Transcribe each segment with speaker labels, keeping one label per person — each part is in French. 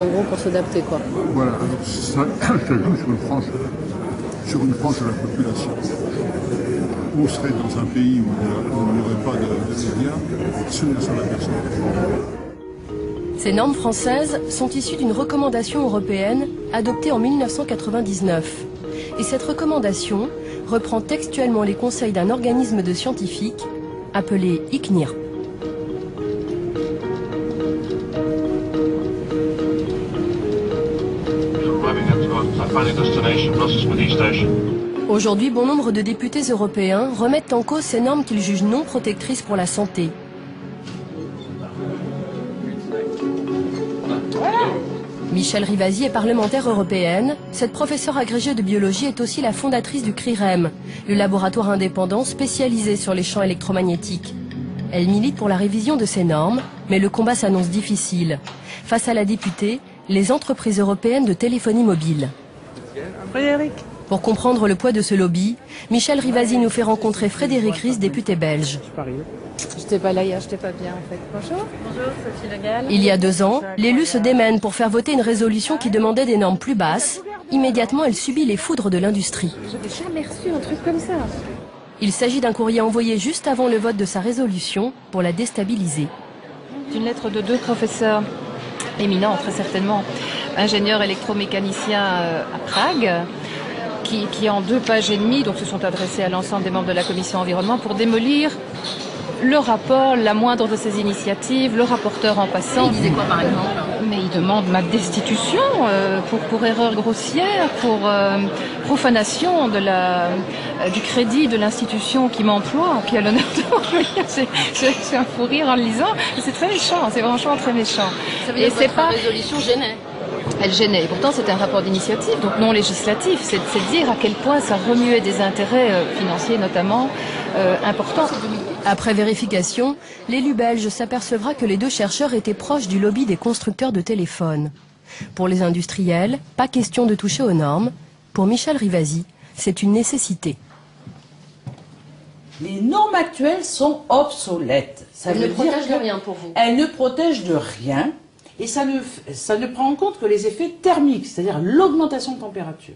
Speaker 1: En gros, pour s'adapter, quoi.
Speaker 2: Voilà, alors ça joue sur une frange de la population. On serait dans un pays où il n'y aurait pas de médias, ce ne sont la personne.
Speaker 3: Ces normes françaises sont issues d'une recommandation européenne adoptée en 1999. Et cette recommandation reprend textuellement les conseils d'un organisme de scientifiques appelé ICNIRP. Aujourd'hui, bon nombre de députés européens remettent en cause ces normes qu'ils jugent non protectrices pour la santé. Michèle Rivasi est parlementaire européenne. Cette professeure agrégée de biologie est aussi la fondatrice du CRIREM, le laboratoire indépendant spécialisé sur les champs électromagnétiques. Elle milite pour la révision de ces normes, mais le combat s'annonce difficile. Face à la députée, les entreprises européennes de téléphonie mobile.
Speaker 1: Frédéric.
Speaker 3: Pour comprendre le poids de ce lobby, Michèle Rivasi nous fait rencontrer Frédéric Ries, député belge.
Speaker 1: J'étais pas là hier, j'étais pas bien en fait. Bonjour. Bonjour, Sophie Le Gall.
Speaker 3: Il y a 2 ans, l'élu se démène pour faire voter une résolution qui demandait des normes plus basses. Immédiatement, elle subit les foudres de l'industrie.
Speaker 1: J'avais jamais reçu un truc comme ça.
Speaker 3: Il s'agit d'un courrier envoyé juste avant le vote de sa résolution pour la déstabiliser.
Speaker 4: Une lettre de 2 professeurs éminents, très certainement, ingénieurs électromécaniciens à Prague, qui en 2 pages et demie, donc se sont adressés à l'ensemble des membres de la commission environnement pour démolir le rapport, la moindre de ces initiatives, le rapporteur en passant.
Speaker 3: Il disait quoi par exemple?
Speaker 4: Mais il demande ma destitution pour erreur grossière, pour profanation du crédit de l'institution qui m'emploie, qui a l'honneur de m'employer. J'ai un fou rire en le lisant. C'est très méchant, c'est franchement très méchant.
Speaker 1: Ça veut dire que votre résolution gênait.
Speaker 4: Elle gênait. Et pourtant, c'est un rapport d'initiative, donc non législatif. C'est dire à quel point ça remuait des intérêts financiers, notamment, importants.
Speaker 3: Après vérification, l'élu belge s'apercevra que les 2 chercheurs étaient proches du lobby des constructeurs de téléphones. Pour les industriels, pas question de toucher aux normes. Pour Michèle Rivasi, c'est une nécessité.
Speaker 5: Les normes actuelles sont obsolètes.
Speaker 1: Elles ne protègent de rien pour vous.
Speaker 5: Elles ne protègent de rien et ça ne prend en compte que les effets thermiques, c'est-à-dire l'augmentation de température.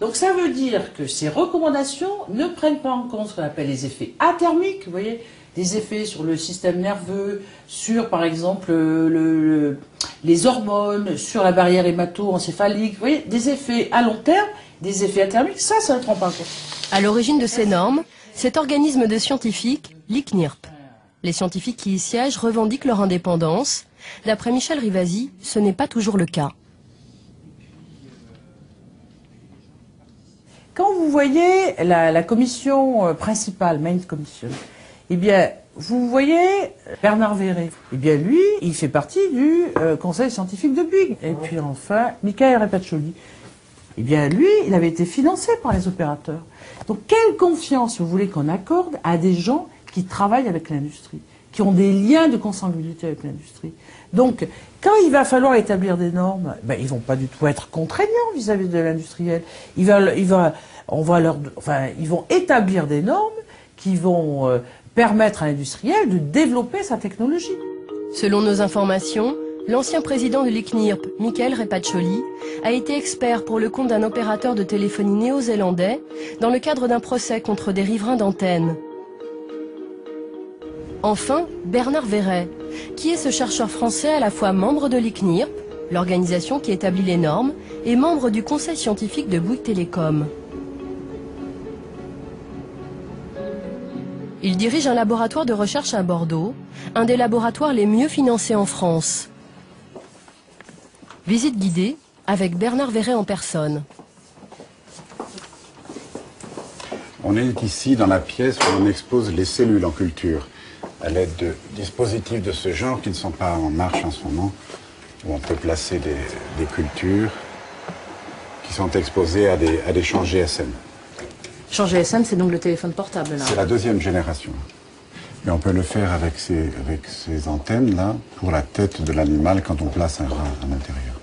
Speaker 5: Donc ça veut dire que ces recommandations ne prennent pas en compte ce qu'on appelle les effets athermiques, vous voyez, des effets sur le système nerveux, sur par exemple les hormones, sur la barrière hémato-encéphalique, vous voyez, des effets à long terme, des effets athermiques, ça ne prend pas en compte.
Speaker 3: À l'origine de ces normes, cet organisme de scientifiques, l'ICNIRP. Les scientifiques qui y siègent revendiquent leur indépendance. D'après Michèle Rivasi, ce n'est pas toujours le cas.
Speaker 5: Quand vous voyez la commission principale, Main Commission, eh bien, vous voyez Bernard Verret. Eh bien, lui, il fait partie du conseil scientifique de Bouygues. Et puis enfin, Michael Repaccioli. Eh bien, lui, il avait été financé par les opérateurs. Donc, quelle confiance vous voulez qu'on accorde à des gens qui travaillent avec l'industrie, qui ont des liens de consanguinité avec l'industrie? Donc, quand il va falloir établir des normes, ben, ils vont pas du tout être contraignants vis-à-vis de l'industriel. Ils vont établir des normes qui vont permettre à l'industriel de développer sa technologie.
Speaker 3: Selon nos informations, l'ancien président de l'ICNIRP, Michael Repaccioli, a été expert pour le compte d'un opérateur de téléphonie néo-zélandais dans le cadre d'un procès contre des riverains d'antennes. Enfin, Bernard Verret, qui est ce chercheur français à la fois membre de l'ICNIRP, l'organisation qui établit les normes, et membre du conseil scientifique de Bouygues Télécom. Il dirige un laboratoire de recherche à Bordeaux, un des laboratoires les mieux financés en France. Visite guidée avec Bernard Verret en personne.
Speaker 6: On est ici dans la pièce où on expose les cellules en culture, à l'aide de dispositifs de ce genre qui ne sont pas en marche en ce moment, où on peut placer des cultures qui sont exposées à des champs GSM.
Speaker 1: Champ GSM, c'est donc le téléphone portable là.
Speaker 6: C'est la 2e génération. Mais on peut le faire avec ces antennes-là pour la tête de l'animal quand on place un rat à l'intérieur.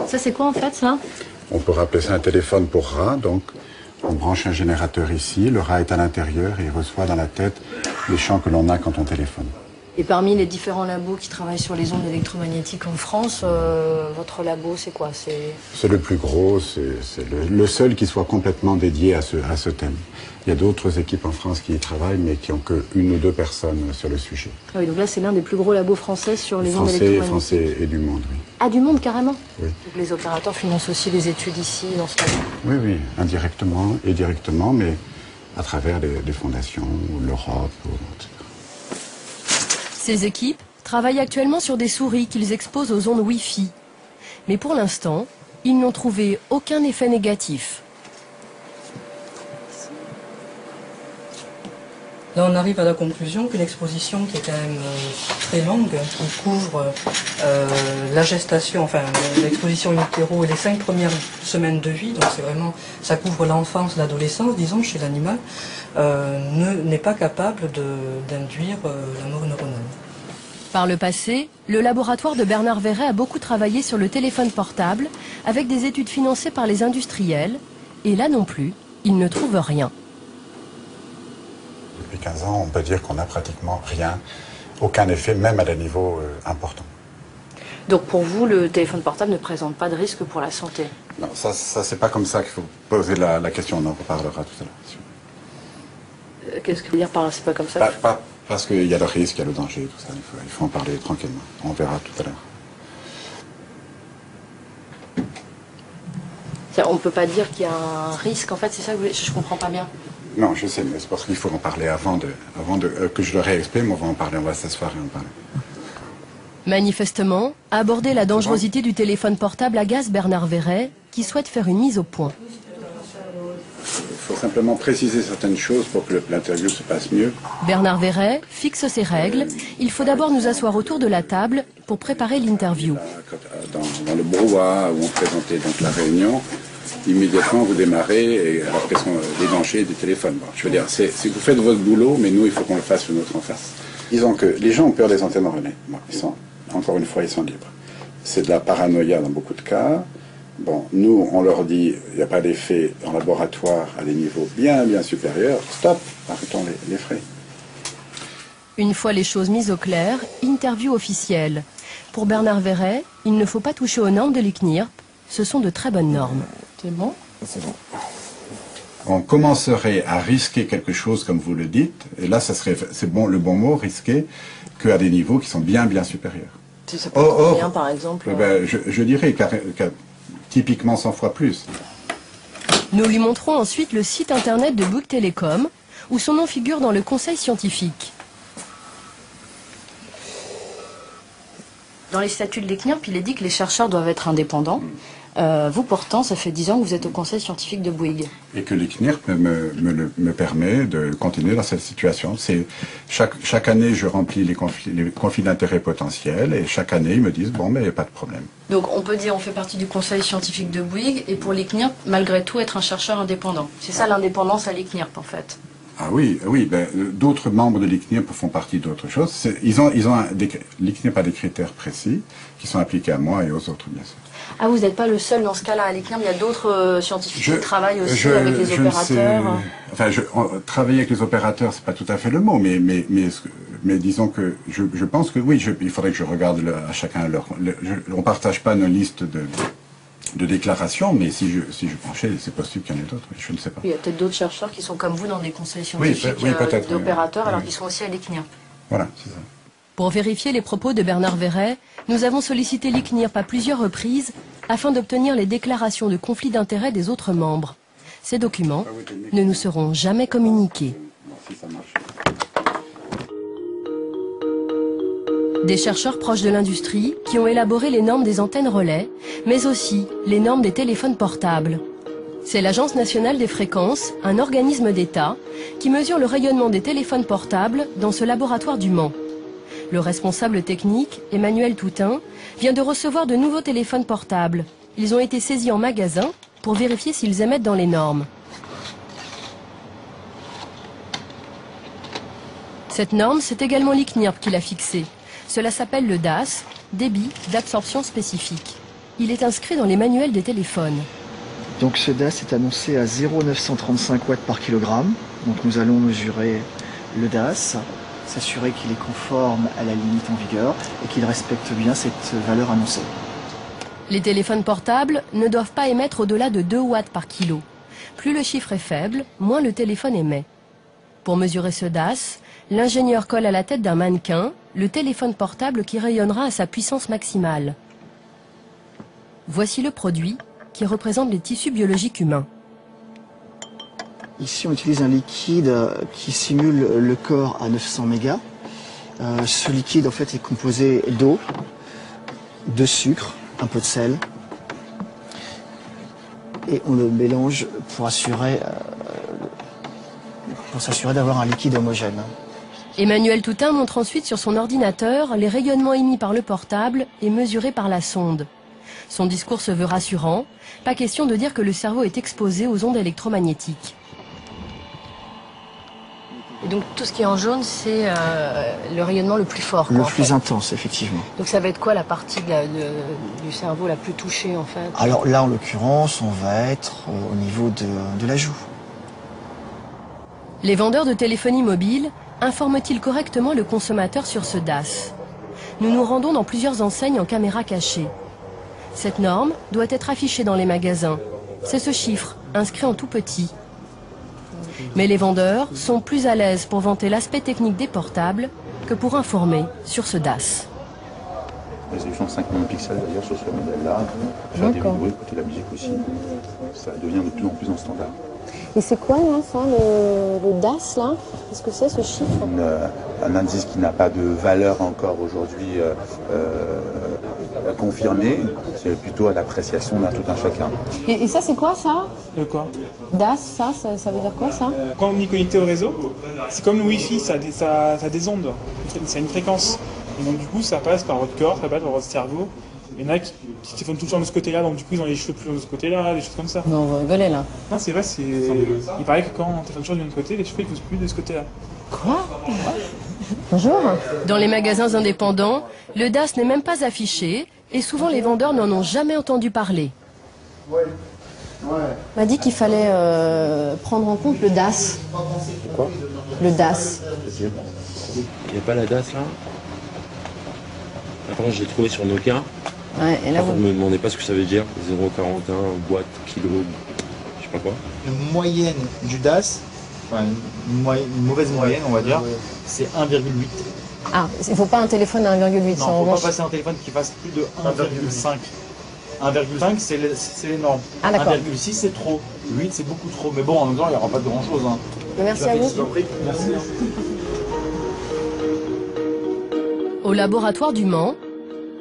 Speaker 1: Ça c'est quoi en fait ça?
Speaker 6: On peut appeler ça un téléphone pour rat, donc on branche un générateur ici, le rat est à l'intérieur et il reçoit dans la tête les champs que l'on a quand on téléphone.
Speaker 3: Et parmi les différents labos qui travaillent sur les ondes électromagnétiques en France, votre labo, c'est quoi?
Speaker 6: C'est le plus gros, c'est le seul qui soit complètement dédié à ce thème. Il y a d'autres équipes en France qui y travaillent, mais qui n'ont qu'une ou deux personnes sur le sujet.
Speaker 3: Ah oui, donc là, c'est l'un des plus gros labos français sur les ondes électromagnétiques.
Speaker 6: Français et du monde, oui.
Speaker 3: Ah, du monde, carrément?
Speaker 6: Oui.
Speaker 3: Donc les opérateurs financent aussi des études ici, dans ce labo?
Speaker 6: Oui, oui, indirectement et directement, mais à travers des fondations, l'Europe, etc.
Speaker 3: Ces équipes travaillent actuellement sur des souris qu'ils exposent aux ondes Wi-Fi. Mais pour l'instant, ils n'ont trouvé aucun effet négatif.
Speaker 7: Là, on arrive à la conclusion qu'une exposition qui est quand même très longue, qui couvre la gestation, enfin l'exposition in utero et les 5 premières semaines de vie, donc c'est vraiment, ça couvre l'enfance, l'adolescence, disons, chez l'animal, n'est pas capable d'induire la mort neuronale.
Speaker 3: Par le passé, le laboratoire de Bernard Verret a beaucoup travaillé sur le téléphone portable, avec des études financées par les industriels, et là non plus, il ne trouve rien.
Speaker 6: Depuis 15 ans, on peut dire qu'on n'a pratiquement rien, aucun effet, même à des niveaux importants.
Speaker 3: Donc pour vous, le téléphone portable ne présente pas de risque pour la santé?
Speaker 6: Non, ça c'est pas comme ça qu'il faut poser la question, on en reparlera tout à l'heure.
Speaker 3: Qu'est-ce que vous dire par là, c'est pas comme ça?
Speaker 6: Pas parce qu'il y a le risque, il y a le danger, tout ça, il faut en parler tranquillement. On verra tout à l'heure.
Speaker 3: On ne peut pas dire qu'il y a un risque, en fait, c'est ça que je comprends pas bien.
Speaker 6: Non, je sais, mais c'est parce qu'il faut en parler avant que je le réexprime, on va en parler, on va s'asseoir et en parler.
Speaker 3: Manifestement, aborder la dangerosité du téléphone portable agace Bernard Verret, qui souhaite faire une mise au point.
Speaker 6: Il faut simplement préciser certaines choses pour que l'interview se passe mieux.
Speaker 3: Bernard Verret fixe ses règles. Il faut d'abord nous asseoir autour de la table pour préparer l'interview.
Speaker 6: Dans le brouhaha où on présentait donc la réunion, immédiatement vous démarrez et après sont les dangers des téléphones. Bon, je veux dire, vous faites votre boulot, mais nous il faut qu'on le fasse une autre en face. Disons que les gens ont peur des antennes relais. Bon, encore une fois, ils sont libres. C'est de la paranoïa dans beaucoup de cas. Bon, nous, on leur dit, il n'y a pas d'effet en laboratoire à des niveaux bien supérieurs. Stop, arrêtons les frais.
Speaker 3: Une fois les choses mises au clair, interview officielle. Pour Bernard Verret, il ne faut pas toucher aux normes de l'ICNIRP. Ce sont de très bonnes normes.
Speaker 5: C'est bon?
Speaker 6: C'est bon. On commencerait à risquer quelque chose, comme vous le dites, et là, c'est bon, le bon mot, risquer, qu'à des niveaux qui sont bien supérieurs.
Speaker 3: Si ça peut être bien, par exemple.
Speaker 6: Je dirais typiquement 100 fois plus.
Speaker 3: Nous lui montrons ensuite le site internet de Bouygues Télécom, où son nom figure dans le conseil scientifique. Dans les statuts de l'ICNIRP, il est dit que les chercheurs doivent être indépendants. Vous, pourtant, ça fait 10 ans que vous êtes au conseil scientifique de Bouygues.
Speaker 6: Et que l'ICNIRP me permet de continuer dans cette situation. Chaque année, je remplis les conflits d'intérêts potentiels et chaque année, ils me disent, bon, mais il n'y a pas de problème.
Speaker 3: Donc, on peut dire on fait partie du conseil scientifique de Bouygues et pour l'ICNIRP, malgré tout, être un chercheur indépendant. C'est ça l'indépendance à l'ICNIRP, en fait.
Speaker 6: Ah oui, d'autres membres de l'ICNIRP font partie d'autres choses. L'ICNIRP a des critères précis qui sont appliqués à moi et aux autres, bien sûr.
Speaker 3: Ah, vous n'êtes pas le seul dans ce cas-là à l'ICNIRP, il y a d'autres scientifiques qui travaillent aussi avec les opérateurs.
Speaker 6: Travailler avec les opérateurs, c'est pas tout à fait le mot, mais disons que je pense que oui, il faudrait que je regarde à chacun on partage pas nos listes de déclarations, mais si je penchais, c'est possible qu'il y en ait d'autres, je ne sais pas.
Speaker 3: Il y a peut-être d'autres chercheurs qui sont comme vous dans des conseils scientifiques d'opérateurs, alors qu'ils sont aussi à l'ICNIRP.
Speaker 6: Voilà, c'est ça.
Speaker 3: Pour vérifier les propos de Bernard Verret, nous avons sollicité l'ICNIRP à plusieurs reprises afin d'obtenir les déclarations de conflit d'intérêts des autres membres. Ces documents ne nous seront jamais communiqués. Des chercheurs proches de l'industrie qui ont élaboré les normes des antennes relais, mais aussi les normes des téléphones portables. C'est l'Agence nationale des fréquences, un organisme d'État, qui mesure le rayonnement des téléphones portables dans ce laboratoire du Mans. Le responsable technique, Emmanuel Toutain, vient de recevoir de nouveaux téléphones portables. Ils ont été saisis en magasin pour vérifier s'ils émettent dans les normes. Cette norme, c'est également l'ICNIRP qui l'a fixée. Cela s'appelle le DAS, débit d'absorption spécifique. Il est inscrit dans les manuels des téléphones.
Speaker 8: Donc ce DAS est annoncé à 0,935 watts par kilogramme. Donc nous allons mesurer le DAS. s'assurer qu'il est conforme à la limite en vigueur et qu'il respecte bien cette valeur annoncée.
Speaker 3: Les téléphones portables ne doivent pas émettre au-delà de 2 watts par kilo. Plus le chiffre est faible, moins le téléphone émet. Pour mesurer ce DAS, l'ingénieur colle à la tête d'un mannequin le téléphone portable qui rayonnera à sa puissance maximale. Voici le produit qui représente les tissus biologiques humains.
Speaker 8: Ici, on utilise un liquide qui simule le corps à 900 mégas. Ce liquide, en fait, est composé d'eau, de sucre, un peu de sel. Et on le mélange pour s'assurer d'avoir un liquide homogène.
Speaker 3: Emmanuel Toutain montre ensuite sur son ordinateur les rayonnements émis par le portable et mesurés par la sonde. Son discours se veut rassurant. Pas question de dire que le cerveau est exposé aux ondes électromagnétiques. Et donc tout ce qui est en jaune, c'est le rayonnement le plus fort.
Speaker 8: Le plus intense, effectivement.
Speaker 3: Donc ça va être quoi la partie du cerveau la plus touchée en fait?
Speaker 8: Alors là, en l'occurrence, on va être au niveau de la joue.
Speaker 3: Les vendeurs de téléphonie mobile informent-ils correctement le consommateur sur ce DAS? Nous nous rendons dans plusieurs enseignes en caméra cachée. Cette norme doit être affichée dans les magasins. C'est ce chiffre, inscrit en tout petit. Mais les vendeurs sont plus à l'aise pour vanter l'aspect technique des portables que pour informer sur ce DAS.
Speaker 9: Résolution 5 millions de pixels d'ailleurs sur ce modèle-là. Faire des bruits, écouter la musique aussi. Ça devient de plus en plus en standard.
Speaker 1: Et c'est quoi là, ça, le DAS là? Qu'est-ce que c'est ce chiffre?
Speaker 9: Un indice qui n'a pas de valeur encore aujourd'hui confirmée. C'est plutôt à l'appréciation d'un tout un chacun.
Speaker 1: Et ça c'est quoi ça?
Speaker 10: De quoi?
Speaker 1: DAS, ça veut dire quoi ça?
Speaker 10: Quand on est connecté au réseau, c'est comme le Wi-Fi, ça a des ondes, ça a une fréquence. Et donc du coup ça passe par votre corps, ça passe par votre cerveau. Il y en a qui téléphonent tout le temps de ce côté-là, donc du coup ils ont les cheveux plus de ce côté-là, des choses comme ça.
Speaker 1: Non, on va rigoler là.
Speaker 10: Non, c'est vrai, il paraît que quand on téléphone toujours de l'autre côté, les cheveux ils poussent plus de ce côté-là.
Speaker 1: Quoi? Bonjour.
Speaker 3: Dans les magasins indépendants, le DAS n'est même pas affiché et souvent les vendeurs n'en ont jamais entendu parler.
Speaker 1: On m'a dit qu'il fallait prendre en compte le DAS.
Speaker 11: Quoi?
Speaker 1: Le DAS.
Speaker 11: Il n'y a pas la DAS là? Attends, je l'ai trouvé sur Nokia.
Speaker 1: Ouais, et là
Speaker 11: vous ne me demandez pas ce que ça veut dire. 0,41, boîte, kilo, je sais pas quoi.
Speaker 12: Une moyenne du DAS, enfin une mauvaise moyenne on va dire, c'est 1,8.
Speaker 1: Ah, il ne faut pas un téléphone à 1,8.
Speaker 12: Non, il ne faut pas passer un téléphone qui fasse plus de 1,5. 1,5 c'est énorme.
Speaker 1: Ah,
Speaker 12: 1,6 c'est trop. 8 c'est beaucoup trop. Mais bon, en même temps, il n'y aura pas de grand chose. Hein.
Speaker 1: Merci à vous.
Speaker 12: Merci.
Speaker 3: Au laboratoire du Mans,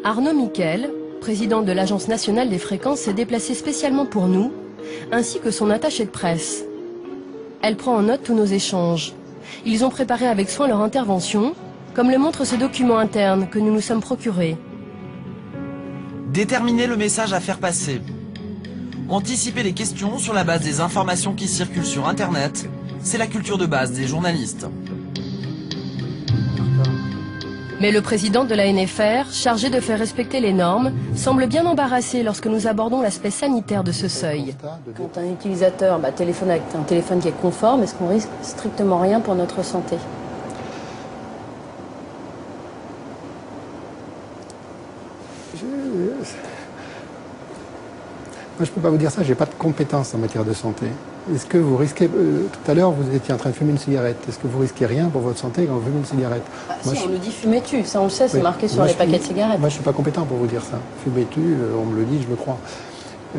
Speaker 3: Arnaud Miquel, président de l'Agence nationale des fréquences, s'est déplacé spécialement pour nous, ainsi que son attachée de presse. Elle prend en note tous nos échanges. Ils ont préparé avec soin leur intervention, comme le montre ce document interne que nous nous sommes procurés.
Speaker 13: Déterminer le message à faire passer. Anticiper les questions sur la base des informations qui circulent sur Internet, c'est la culture de base des journalistes.
Speaker 3: Mais le président de la NFR, chargé de faire respecter les normes, semble bien embarrassé lorsque nous abordons l'aspect sanitaire de ce seuil.
Speaker 1: Quand un utilisateur téléphone avec un téléphone qui est conforme, est-ce qu'on risque strictement rien pour notre santé?
Speaker 14: Moi, je ne peux pas vous dire ça, je n'ai pas de compétences en matière de santé. Est-ce que vous risquez, tout à l'heure vous étiez en train de fumer une cigarette, est-ce que vous risquez rien pour votre santé quand vous fumez une cigarette?
Speaker 1: Moi, si, on nous dit fumez-tu, ça on le sait, c'est marqué sur les paquets de cigarettes.
Speaker 14: Moi je ne suis pas compétent pour vous dire ça. Fumez-tu, on me le dit, je le crois.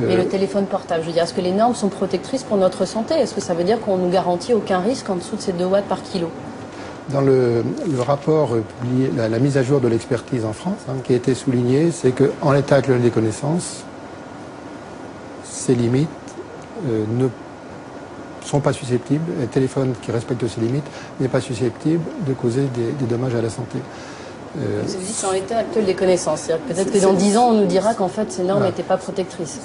Speaker 1: Et le téléphone portable, je veux dire, est-ce que les normes sont protectrices pour notre santé? Est-ce que ça veut dire qu'on ne nous garantit aucun risque en dessous de ces 2 watts par kilo?
Speaker 14: Dans le rapport publié, la mise à jour de l'expertise en France, qui a été souligné, c'est qu'en l'état actuel des connaissances, ces limites ne sont pas susceptibles, un téléphone qui respecte ces limites n'est pas susceptible de causer des dommages à la santé.
Speaker 1: Vous avez dit c'est en l'état actuel des connaissances, c'est-à-dire peut-être que dans 10 ans on nous dira qu'en fait ces normes n'étaient pas protectrices.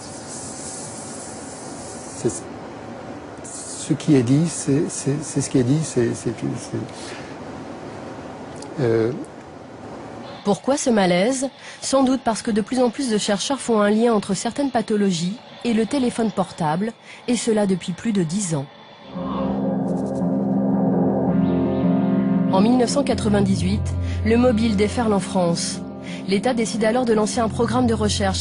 Speaker 14: Ce qui est dit, c'est ce qui est dit,
Speaker 3: Pourquoi ce malaise? Sans doute parce que de plus en plus de chercheurs font un lien entre certaines pathologies et le téléphone portable, et cela depuis plus de 10 ans. En 1998, le mobile déferle en France. L'État décide alors de lancer un programme de recherche